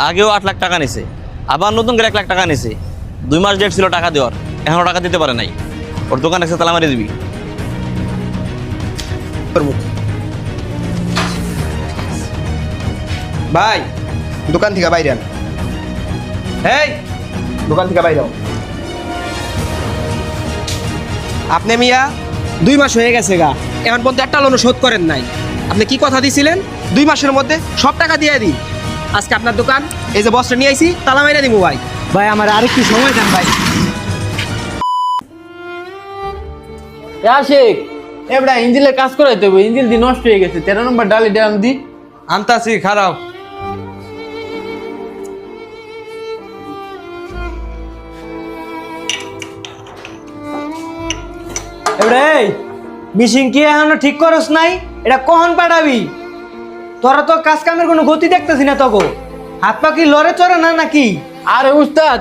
আগেও 8 লাখ টাকা নিছে, আবার নতুন করে 1 লাখ টাকা নিছে। 2 মাস ডেট ছিল টাকা দেওয়ার, এখনো টাকা দিতে পারে নাই। ওর দোকান এসে তালা মারি দিবি। ভাই দোকান থেকে বাইরে আন। এই দোকান থেকে বাইরে আও। আপনি মিয়া 2 মাস হয়ে গেছে গা, এখন পর্যন্ত একটা লোন শোধ করেন নাই। আপনি কি কথা দিয়েছিলেন 2 মাসের মধ্যে সব টাকা দিয়ে দিই। আজকে আপনার দোকান এই যে বস্তা নিয়ে আইছি, তালা মাইরা দিব ভাই। ভাই আমার আরেকটু সময় দেন ভাই। আশিক এবড়া ইঞ্জিনের কাজ করাইতে হবে, ইঞ্জিন দি নষ্ট হয়ে গেছে। 13 নম্বর ডালি ডাম দি আনতাছি খারাপ। এবারে এই মিশিং কি এখনো ঠিক করস নাই? এটা কখন পাঠাবি? তোরা তো কাজ কামের কোনো গতি দেখতেছি না। তখন হাত পা কি লড়ে চড়ে না নাকি? আরে উস্তাদ